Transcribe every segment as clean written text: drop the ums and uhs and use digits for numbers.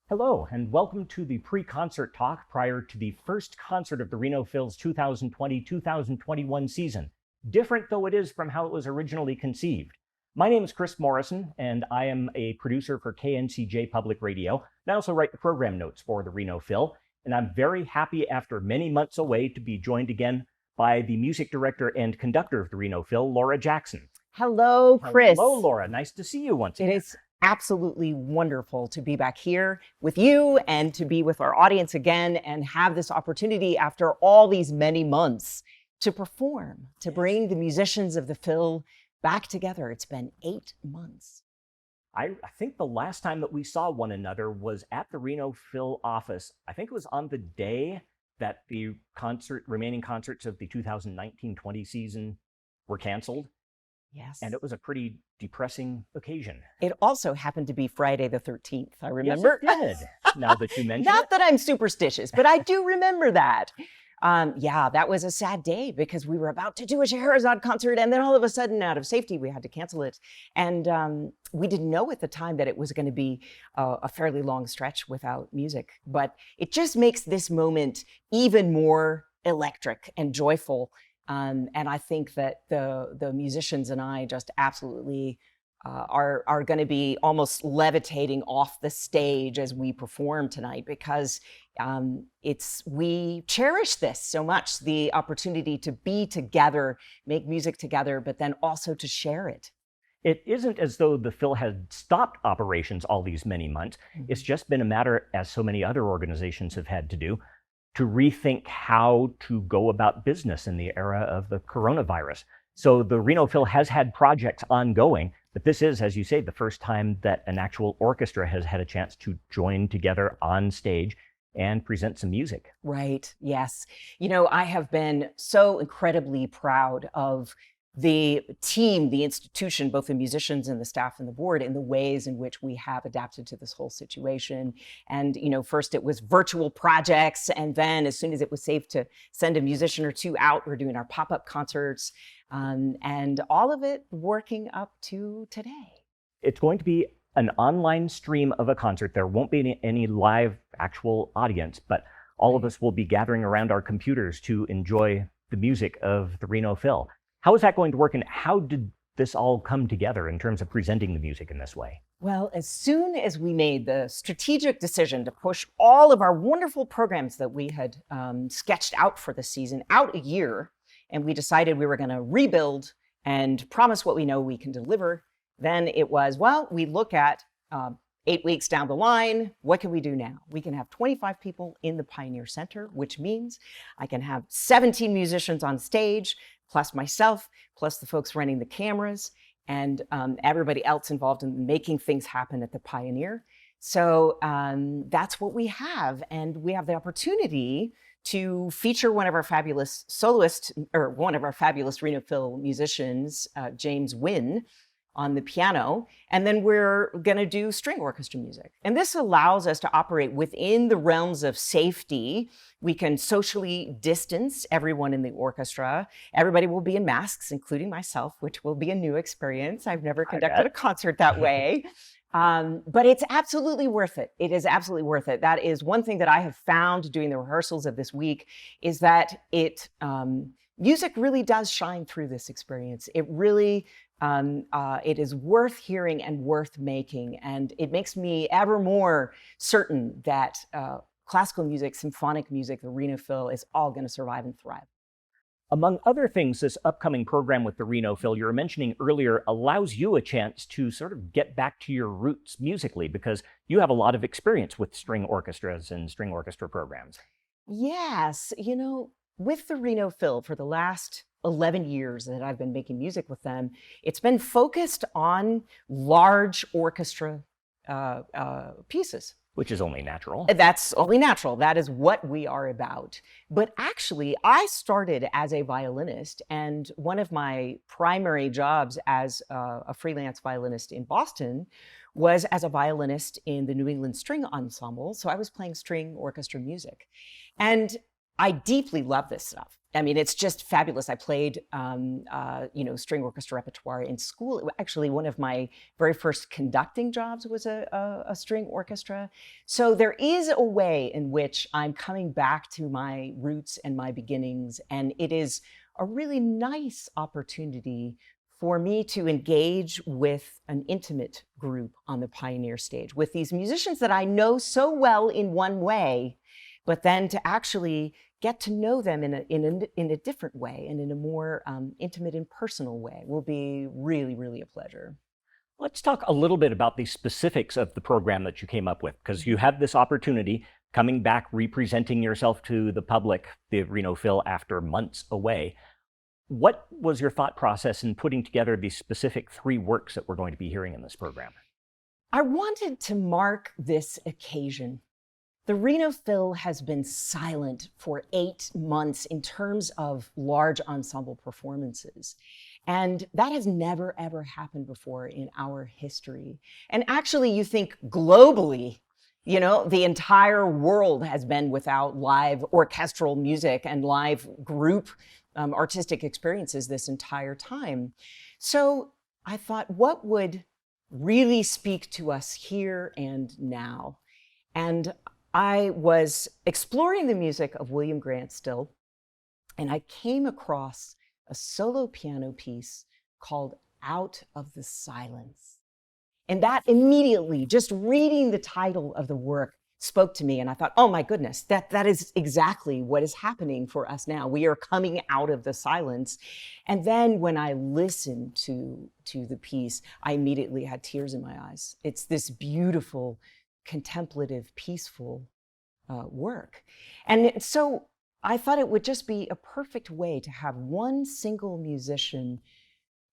Hello, and welcome to the pre-concert talk prior to the first concert of the Reno Phil's 2020-2021 season, different though it is from how it was originally conceived. My name is Chris Morrison, and I am a producer for KNCJ Public Radio, and I also write the program notes for the Reno Phil, and I'm very happy after many months away to be joined again by the music director and conductor of the Reno Phil, Laura Jackson. Hello, Chris. Hello, Laura. Nice to see you once again. It is absolutely wonderful to be back here with you and to be with our audience again and have this opportunity after all these many months to perform, to bring the musicians of the Phil back together. It's been 8 months. I think the last time that we saw one another was at the Reno Phil office. I think it was on the day that the remaining concerts of the 2019-20 season were canceled. Yes. And it was a pretty depressing occasion. It also happened to be Friday the 13th, I remember. Yes, it did. Now that you mention Not it. that I'm superstitious, but I do remember that. Yeah, that was a sad day because we were about to do a Scheherazade concert and then all of a sudden, out of safety, we had to cancel it. And we didn't know at the time that it was going to be a fairly long stretch without music. But it just makes this moment even more electric and joyful. And I think that the musicians and I just absolutely are going to be almost levitating off the stage as we perform tonight because we cherish this so much, the opportunity to be together, make music together, but then also to share it. It isn't as though the Phil had stopped operations all these many months. Mm-hmm. It's just been a matter, as so many other organizations have had to do, to rethink how to go about business in the era of the coronavirus. So the Reno Phil has had projects ongoing, but this is, as you say, the first time that an actual orchestra has had a chance to join together on stage and present some music. Right, yes. You know, I have been so incredibly proud of the team, the institution, both the musicians and the staff and the board, in the ways in which we have adapted to this whole situation. And, you know, first it was virtual projects. And then as soon as it was safe to send a musician or two out, we're doing our pop-up concerts and all of it working up to today. It's going to be an online stream of a concert. There won't be any live actual audience, but all of us will be gathering around our computers to enjoy the music of the Reno Phil. How is that going to work, and how did this all come together in terms of presenting the music in this way? Well, as soon as we made the strategic decision to push all of our wonderful programs that we had sketched out for the season out a year, and we decided we were going to rebuild and promise what we know we can deliver, then it was, well, we look at 8 weeks down the line, what can we do now? We can have 25 people in the Pioneer Center, which means I can have 17 musicians on stage, plus myself, plus the folks running the cameras, and everybody else involved in making things happen at the Pioneer. So that's what we have. And we have the opportunity to feature one of our fabulous soloists, or one of our fabulous Reno Phil musicians, James Winn, on the piano, and then we're going to do string orchestra music. And this allows us to operate within the realms of safety. We can socially distance everyone in the orchestra. Everybody will be in masks, including myself, which will be a new experience. I've never conducted a concert that way. But it's absolutely worth it. It is absolutely worth it. That is one thing that I have found doing the rehearsals of this week, is that music really does shine through this experience. It really it is worth hearing and worth making. And it makes me ever more certain that classical music, symphonic music, the Reno Phil is all going to survive and thrive. Among other things, this upcoming program with the Reno Phil you were mentioning earlier allows you a chance to sort of get back to your roots musically, because you have a lot of experience with string orchestras and string orchestra programs. Yes, you know, with the Reno Phil for the last 11 years that I've been making music with them, it's been focused on large orchestra pieces. Which is only natural. That's only natural. That is what we are about. But actually, I started as a violinist, and one of my primary jobs as a freelance violinist in Boston was as a violinist in the New England String Ensemble. So I was playing string orchestra music. And I deeply love this stuff. I mean, it's just fabulous. I played, string orchestra repertoire in school. Actually, one of my very first conducting jobs was a string orchestra. So there is a way in which I'm coming back to my roots and my beginnings, and it is a really nice opportunity for me to engage with an intimate group on the Pioneer stage, with these musicians that I know so well in one way, but then to actually get to know them in a different way and in a more intimate and personal way will be really, really a pleasure. Let's talk a little bit about the specifics of the program that you came up with, because you have this opportunity coming back, representing yourself to the public, the Reno Phil, after months away. What was your thought process in putting together these specific 3 works that we're going to be hearing in this program? I wanted to mark this occasion. The Reno Phil has been silent for 8 months in terms of large ensemble performances. And that has never, ever happened before in our history. And actually, you think globally, the entire world has been without live orchestral music and live group artistic experiences this entire time. So I thought, what would really speak to us here and now? And I was exploring the music of William Grant Still, and I came across a solo piano piece called Out of the Silence. And that immediately, just reading the title of the work, spoke to me. And I thought, oh my goodness, that is exactly what is happening for us now. We are coming out of the silence. And then when I listened to the piece, I immediately had tears in my eyes. It's this beautiful, contemplative, peaceful work. And so I thought it would just be a perfect way to have one single musician,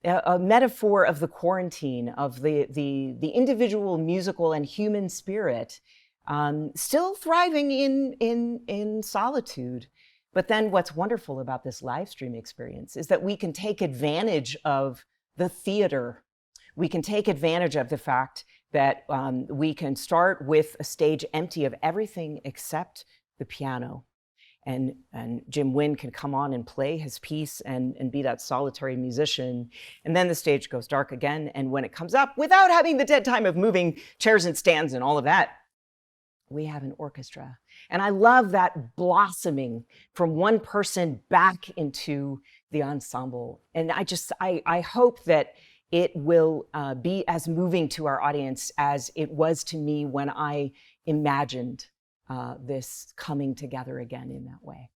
a metaphor of the quarantine, of the individual musical and human spirit, still thriving in solitude. But then what's wonderful about this live stream experience is that we can take advantage of the theater. We can take advantage of the fact that we can start with a stage empty of everything except the piano. And Jim Winn can come on and play his piece and be that solitary musician. And then the stage goes dark again. And when it comes up, without having the dead time of moving chairs and stands and all of that, we have an orchestra. And I love that blossoming from one person back into the ensemble. And I hope that it will be as moving to our audience as it was to me when I imagined this coming together again in that way.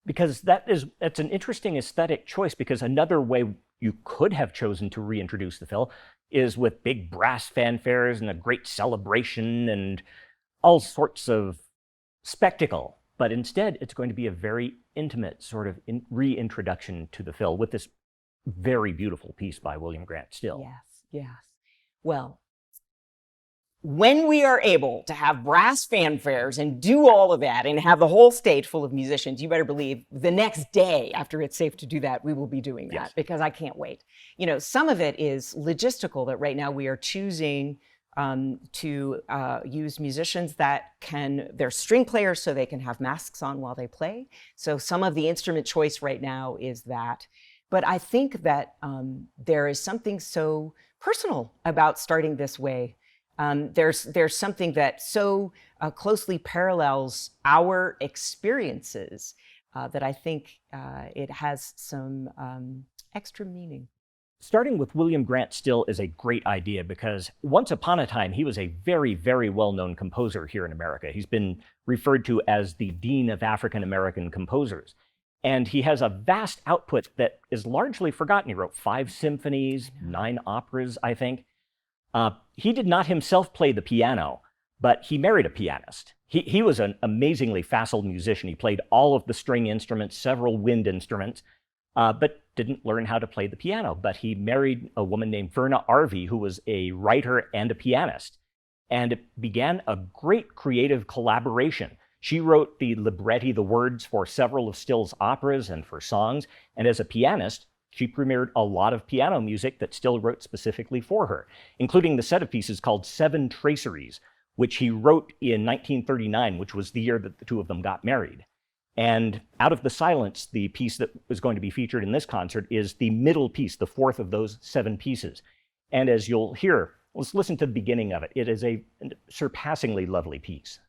Because that's an interesting aesthetic choice, because another way you could have chosen to reintroduce the Phil is with big brass fanfares and a great celebration and all sorts of spectacle. But instead, it's going to be a very intimate sort of reintroduction to the Phil with this very beautiful piece by William Grant Still. Yes. Well, when we are able to have brass fanfares and do all of that and have the whole stage full of musicians, you better believe the next day after it's safe to do that, we will be doing that. Yes. Because I can't wait. Some of it is logistical, that right now we are choosing to use musicians that they're string players so they can have masks on while they play. So some of the instrument choice right now is that. But I think that there is something so personal about starting this way. There's something that so closely parallels our experiences that I think it has some extra meaning. Starting with William Grant Still is a great idea, because once upon a time, he was a very, very well-known composer here in America. He's been referred to as the Dean of African-American composers. And he has a vast output that is largely forgotten. He wrote 5 symphonies, 9 operas, I think. He did not himself play the piano, but he married a pianist. He was an amazingly facile musician. He played all of the string instruments, several wind instruments, but didn't learn how to play the piano. But he married a woman named Verna Arvey, who was a writer and a pianist. And it began a great creative collaboration. She wrote the libretti, the words, for several of Still's operas and for songs. And as a pianist, she premiered a lot of piano music that Still wrote specifically for her, including the set of pieces called 7 Traceries, which he wrote in 1939, which was the year that the two of them got married. And out of the silence, the piece that was going to be featured in this concert is the middle piece, the fourth of those 7 pieces. And as you'll hear, let's listen to the beginning of it. It is a surpassingly lovely piece.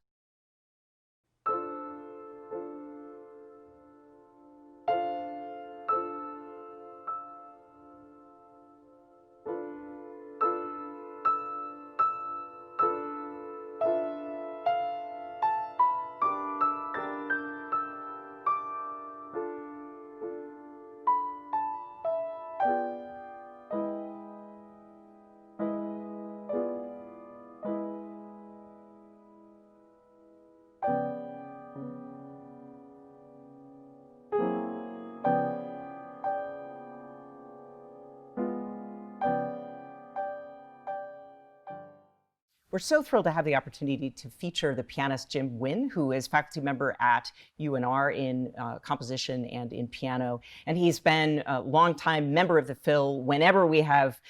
We're so thrilled to have the opportunity to feature the pianist Jim Winn, who is faculty member at UNR in composition and in piano. And he's been a longtime member of the Phil. Whenever we have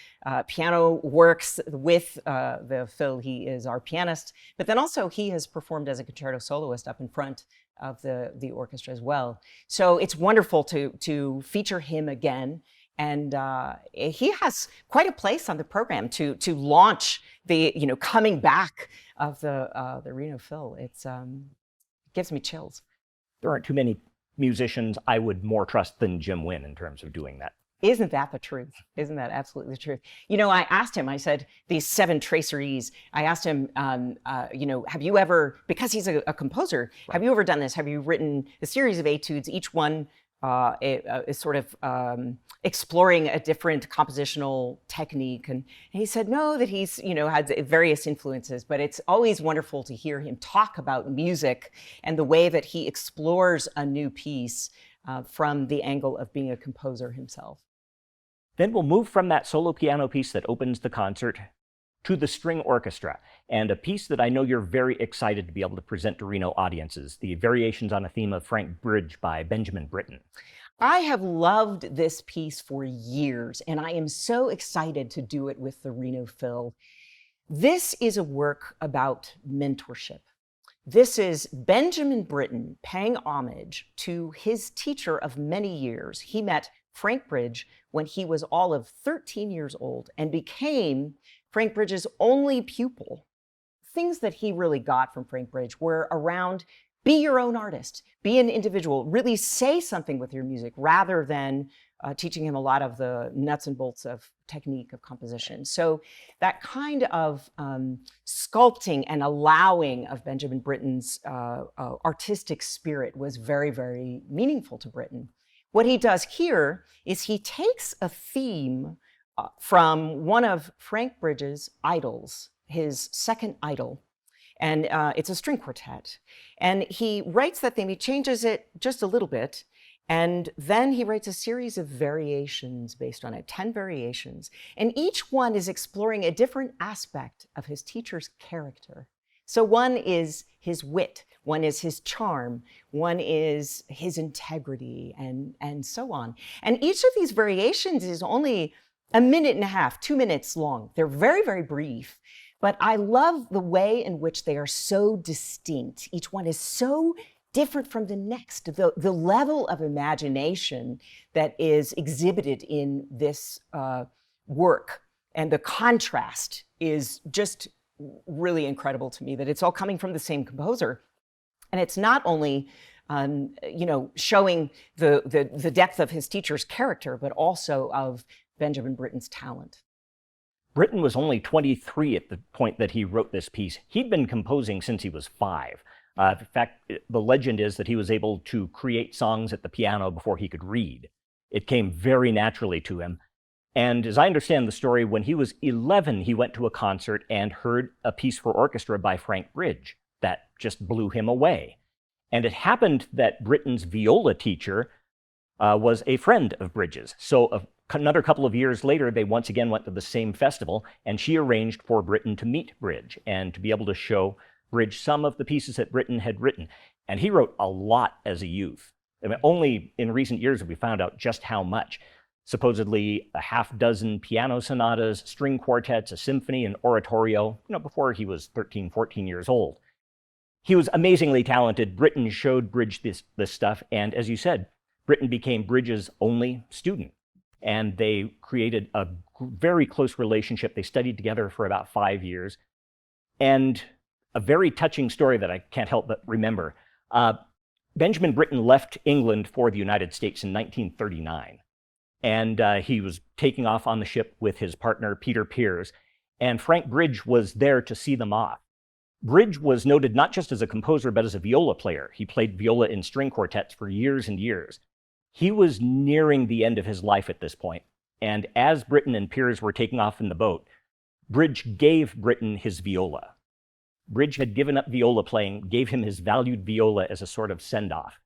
piano works with the Phil, he is our pianist. But then also he has performed as a concerto soloist up in front of the orchestra as well. So it's wonderful to feature him again. And he has quite a place on the program to launch the coming back of the Reno Phil. It gives me chills. There aren't too many musicians I would more trust than Jim Winn in terms of doing that. Isn't that the truth? Isn't that absolutely the truth? I asked him, I said, these 7 traceries, I asked him, have you ever, because he's a composer, right, have you ever done this? Have you written a series of etudes, each one is sort of exploring a different compositional technique? And he said no, that he's had various influences, but it's always wonderful to hear him talk about music and the way that he explores a new piece from the angle of being a composer himself. Then we'll move from that solo piano piece that opens the concert to the string orchestra, and a piece that I know you're very excited to be able to present to Reno audiences, the Variations on a Theme of Frank Bridge by Benjamin Britten. I have loved this piece for years, and I am so excited to do it with the Reno Phil. This is a work about mentorship. This is Benjamin Britten paying homage to his teacher of many years. He met Frank Bridge when he was all of 13 years old and became Frank Bridge's only pupil. Things that he really got from Frank Bridge were around be your own artist, be an individual, really say something with your music rather than teaching him a lot of the nuts and bolts of technique of composition. So that kind of sculpting and allowing of Benjamin Britten's artistic spirit was very, very meaningful to Britten. What he does here is he takes a theme from one of Frank Bridge's idols, his second idol, and it's a string quartet. And he writes that theme, he changes it just a little bit, and then he writes a series of variations based on it, 10 variations. And each one is exploring a different aspect of his teacher's character. So one is his wit, one is his charm, one is his integrity, and so on. And each of these variations is only a minute and a half, 2 minutes long. They're very, very brief, but I love the way in which they are so distinct. Each one is so different from the next. The level of imagination that is exhibited in this work and the contrast is just really incredible to me, that it's all coming from the same composer. And it's not only showing the depth of his teacher's character, but also of Benjamin Britten's talent. Britten was only 23 at the point that he wrote this piece. He'd been composing since he was 5. In fact, the legend is that he was able to create songs at the piano before he could read. It came very naturally to him. And as I understand the story, when he was 11, he went to a concert and heard a piece for orchestra by Frank Bridge that just blew him away. And it happened that Britten's viola teacher was a friend of Bridge's. So another couple of years later, they once again went to the same festival, and she arranged for Britten to meet Bridge and to be able to show Bridge some of the pieces that Britten had written. And he wrote a lot as a youth. I mean, only in recent years have we found out just how much. Supposedly a half dozen piano sonatas, string quartets, a symphony, an oratorio, before he was 13, 14 years old. he was amazingly talented. Britten showed Bridge this stuff, and as you said, Britten became Bridge's only student, and they created a very close relationship. They studied together for about 5 years, and a very touching story that I can't help but remember. Benjamin Britten left England for the United States in 1939, and he was taking off on the ship with his partner, Peter Pears, and Frank Bridge was there to see them off. Bridge was noted not just as a composer, but as a viola player. He played viola in string quartets for years and years. He was nearing the end of his life at this point, and as Britten and Pears were taking off in the boat, Bridge gave Britten his viola. Bridge had given up viola playing, gave him his valued viola as a sort of send-off.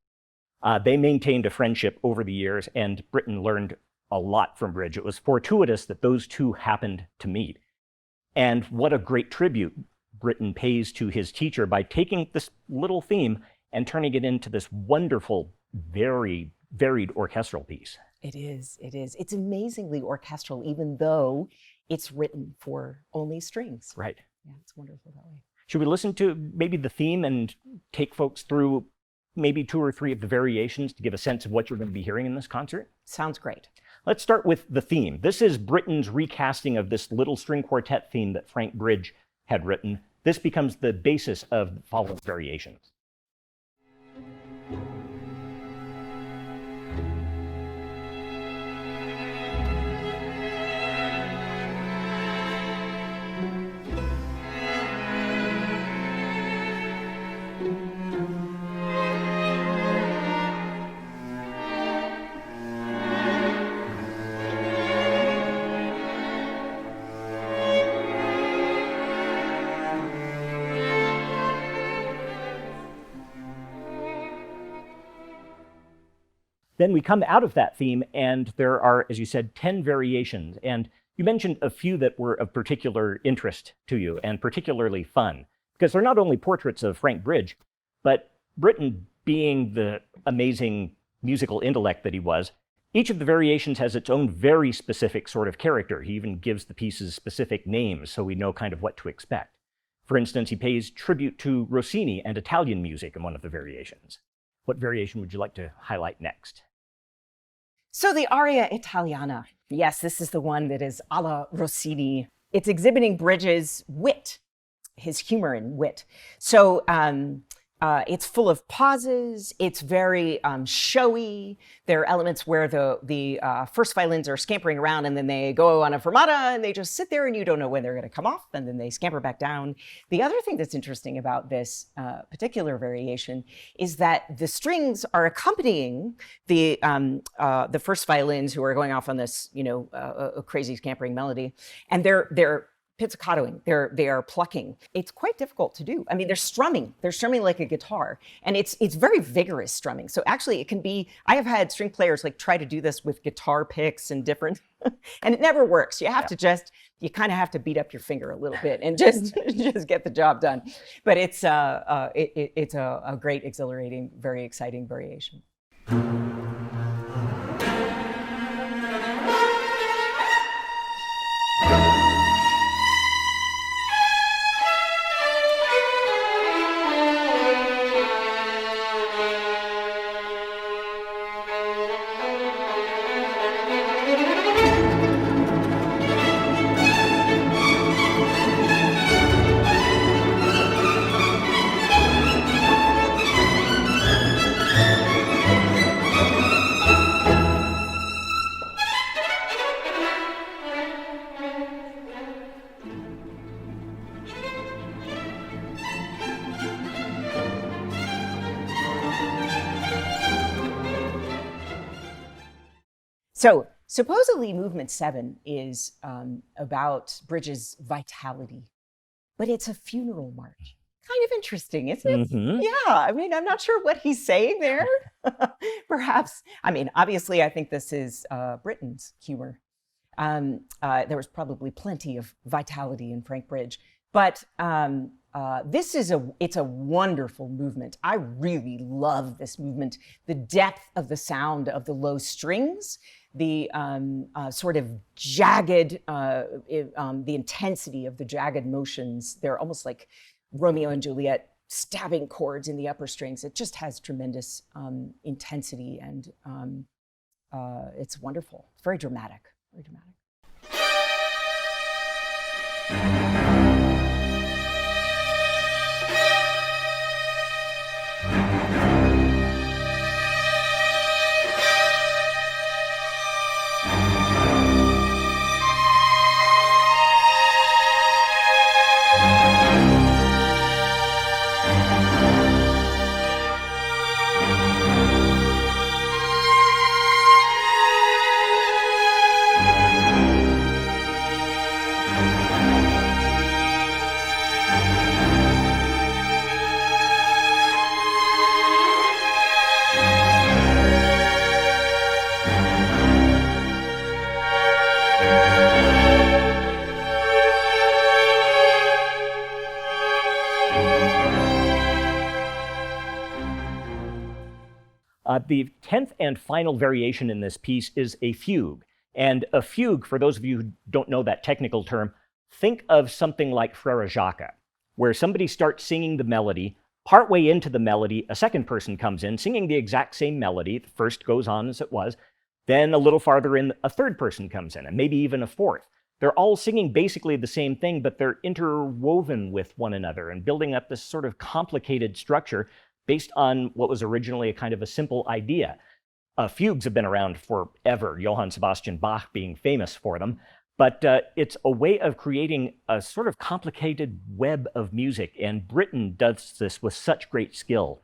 They maintained a friendship over the years, and Britten learned a lot from Bridge. It was fortuitous that those two happened to meet. And what a great tribute Britten pays to his teacher by taking this little theme and turning it into this wonderful, very varied orchestral piece. It is. It's amazingly orchestral, even though it's written for only strings. Right. Yeah, it's wonderful that way. Should we listen to maybe the theme and take folks through maybe 2 or 3 of the variations to give a sense of what you're going to be hearing in this concert? Sounds great. Let's start with the theme. This is Britten's recasting of this little string quartet theme that Frank Bridge had written. This becomes the basis of the following variations. Then we come out of that theme, and there are, as you said, 10 variations. And you mentioned a few that were of particular interest to you and particularly fun, because they're not only portraits of Frank Bridge, but Britten, being the amazing musical intellect that he was, each of the variations has its own very specific sort of character. He even gives the pieces specific names so we know kind of what to expect. For instance, he pays tribute to Rossini and Italian music in one of the variations. What variation would you like to highlight next? So the aria italiana, yes, this is the one that is a la Rossini. It's exhibiting Bridge's wit, his humor and wit. So it's full of pauses. It's very showy. There are elements where the first violins are scampering around, and then they go on a fermata, and they just sit there, and you don't know when they're going to come off, and then they scamper back down. The other thing that's interesting about this particular variation is that the strings are accompanying the first violins who are going off on this, a crazy scampering melody, and they're pizzicatoing, they are plucking. It's quite difficult to do. I mean, they're strumming like a guitar, and it's very vigorous strumming. So actually it can be, I have had string players like try to do this with guitar picks and different, and it never works. You have to you kind of have to beat up your finger a little bit and just get the job done. But it's a great, exhilarating, very exciting variation. So supposedly movement 7 is about Bridge's vitality, but it's a funeral march. Kind of interesting, isn't it? Mm-hmm. Yeah, I mean, I'm not sure what he's saying there. Perhaps, I mean, obviously, I think this is Britten's humor. There was probably plenty of vitality in Frank Bridge, but it's a wonderful movement. I really love this movement. The depth of the sound of the low strings, the sort of jagged, the intensity of the jagged motions. They're almost like Romeo and Juliet stabbing chords in the upper strings. It just has tremendous intensity, and it's wonderful. It's very dramatic, very dramatic. The 10th and final variation in this piece is a fugue. And a fugue, for those of you who don't know that technical term, think of something like Frere Jacques, where somebody starts singing the melody. Partway into the melody, a second person comes in singing the exact same melody. The first goes on as it was. Then a little farther in, a third person comes in, and maybe even a fourth. They're all singing basically the same thing, but they're interwoven with one another and building up this sort of complicated structure based on what was originally a kind of a simple idea. Fugues have been around forever, Johann Sebastian Bach being famous for them, but it's a way of creating a sort of complicated web of music, and Britten does this with such great skill.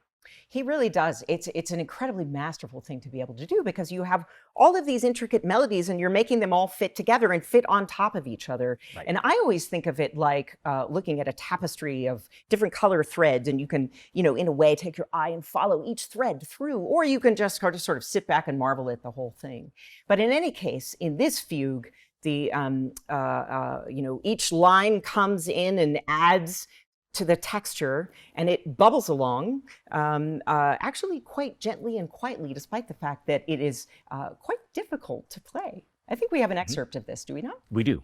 He really does. It's an incredibly masterful thing to be able to do, because you have all of these intricate melodies and you're making them all fit together and fit on top of each other. Right. And I always think of it like looking at a tapestry of different color threads, and you can, in a way, take your eye and follow each thread through, or you can just sort of sit back and marvel at the whole thing. But in any case, in this fugue, the each line comes in and adds to the texture, and it bubbles along actually quite gently and quietly, despite the fact that it is quite difficult to play. I think we have an excerpt of this, do we not? We do.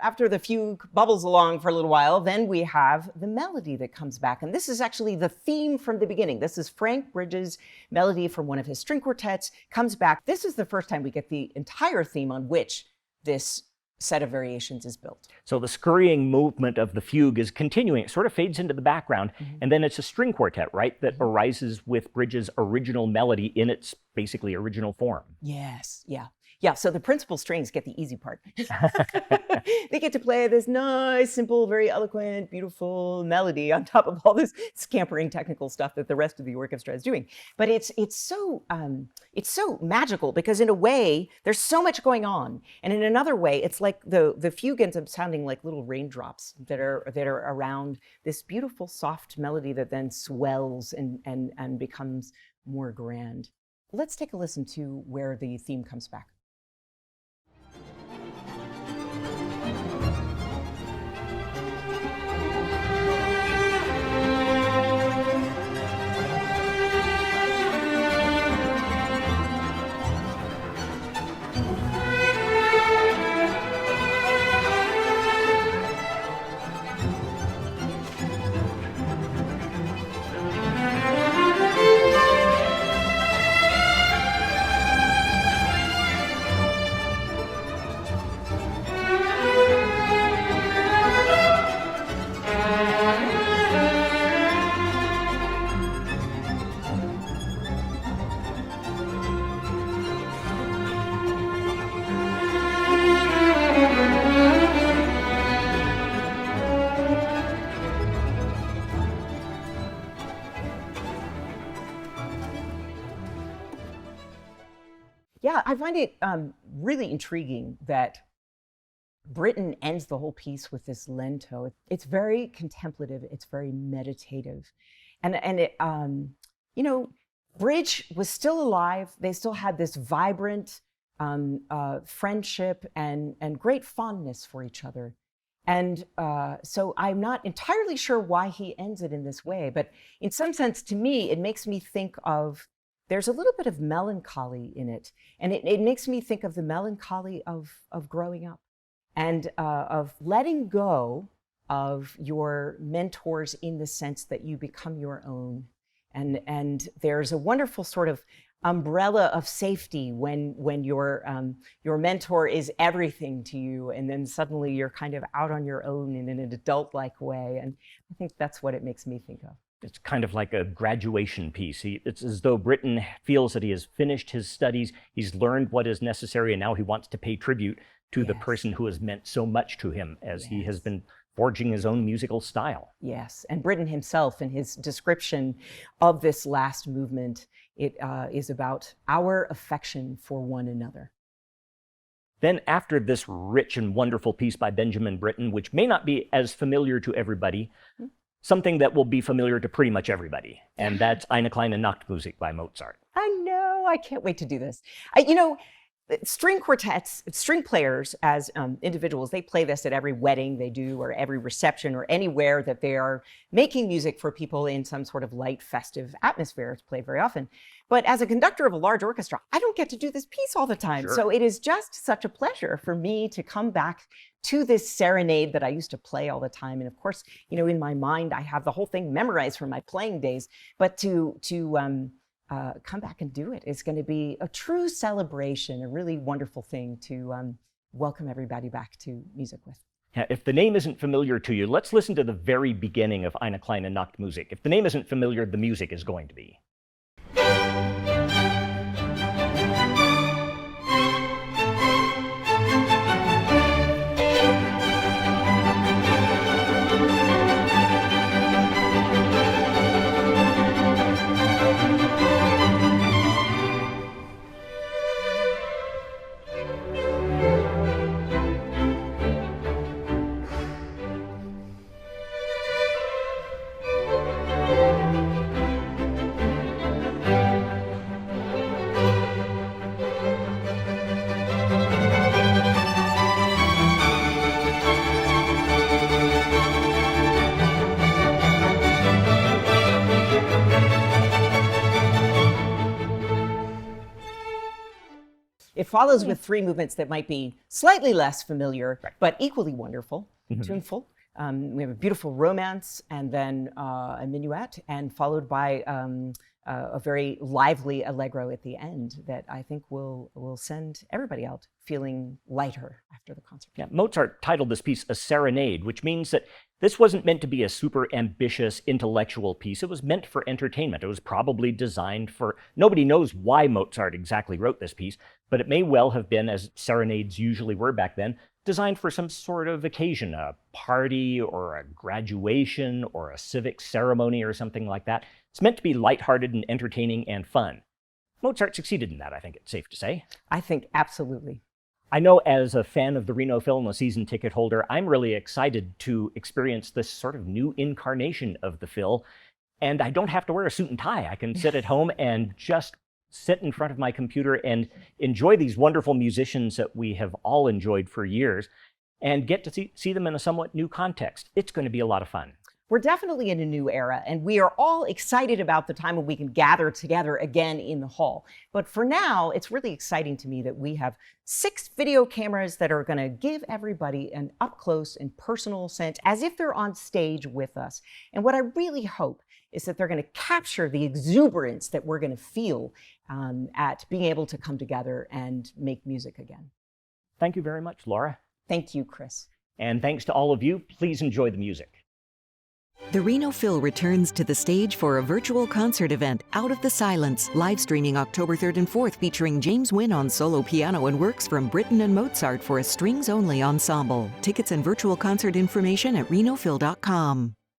After the fugue bubbles along for a little while, then we have the melody that comes back. And this is actually the theme from the beginning. This is Frank Bridges' melody from one of his string quartets, comes back. This is the first time we get the entire theme on which this set of variations is built. So the scurrying movement of the fugue is continuing. It sort of fades into the background, and then it's a string quartet, right, that arises with Bridges' original melody in its basically original form. Yes, yeah. Yeah, so the principal strings get the easy part. They get to play this nice, simple, very eloquent, beautiful melody on top of all this scampering technical stuff that the rest of the orchestra is doing. But it's so magical, because in a way, there's so much going on. And in another way, it's like the fugue ends up sounding like little raindrops that are around this beautiful, soft melody that then swells and becomes more grand. Let's take a listen to where the theme comes back. Yeah, I find it really intriguing that Britten ends the whole piece with this lento. It's very contemplative. It's very meditative, and it, you know, bridge was still alive. They still had this vibrant friendship and great fondness for each other. And so I'm not entirely sure why he ends it in this way, but in some sense, to me, it makes me think of, there's a little bit of melancholy in it. And it makes me think of the melancholy of growing up and of letting go of your mentors in the sense that you become your own. And there's a wonderful sort of umbrella of safety when your mentor is everything to you, and then suddenly you're kind of out on your own in an adult-like way. And I think that's what it makes me think of. It's kind of like a graduation piece. It's as though Britten feels that he has finished his studies, he's learned what is necessary, and now he wants to pay tribute to the person who has meant so much to him as he has been forging his own musical style. Yes, and Britten himself, in his description of this last movement, it is about our affection for one another. Then after this rich and wonderful piece by Benjamin Britten, which may not be as familiar to everybody, something that will be familiar to pretty much everybody, and that's Eine kleine Nachtmusik by Mozart. I know, I can't wait to do this. You know, string quartets, string players as individuals, they play this at every wedding they do, or every reception, or anywhere that they are making music for people in some sort of light, festive atmosphere. It's played very often. But as a conductor of a large orchestra, I don't get to do this piece all the time. Sure. So it is just such a pleasure for me to come back to this serenade that I used to play all the time. And of course, you know, in my mind, I have the whole thing memorized from my playing days. But to come back and do it, it's going to be a true celebration, a really wonderful thing to welcome everybody back to music with. Yeah, if the name isn't familiar to you, let's listen to the very beginning of Eine kleine Nachtmusik. If the name isn't familiar, the music is going to be. It follows with three movements that might be slightly less familiar, but equally wonderful, tuneful. We have a beautiful romance, and then a minuet, and followed by a very lively allegro at the end that I think will send everybody out feeling lighter after the concert. Yeah, Mozart titled this piece a serenade, which means that this wasn't meant to be a super ambitious intellectual piece. It was meant for entertainment. It was probably designed for, nobody knows why Mozart exactly wrote this piece, but it may well have been, as serenades usually were back then, designed for some sort of occasion, a party or a graduation or a civic ceremony or something like that. It's meant to be lighthearted and entertaining and fun. Mozart succeeded in that, I think it's safe to say. I think absolutely. I know as a fan of the Reno Phil and a season ticket holder, I'm really excited to experience this sort of new incarnation of the Phil. And I don't have to wear a suit and tie. I can sit at home and just sit in front of my computer and enjoy these wonderful musicians that we have all enjoyed for years and get to see them in a somewhat new context. It's going to be a lot of fun. We're definitely in a new era, and we are all excited about the time when we can gather together again in the hall. But for now, it's really exciting to me that we have 6 video cameras that are going to give everybody an up-close and personal sense, as if they're on stage with us. And what I really hope is that they're going to capture the exuberance that we're going to feel at being able to come together and make music again. Thank you very much, Laura. Thank you, Chris. And thanks to all of you. Please enjoy the music. The Reno Phil returns to the stage for a virtual concert event, Out of the Silence, live streaming October 3rd and 4th, featuring James Winn on solo piano and works from Britten and Mozart for a strings-only ensemble. Tickets and virtual concert information at renophil.com.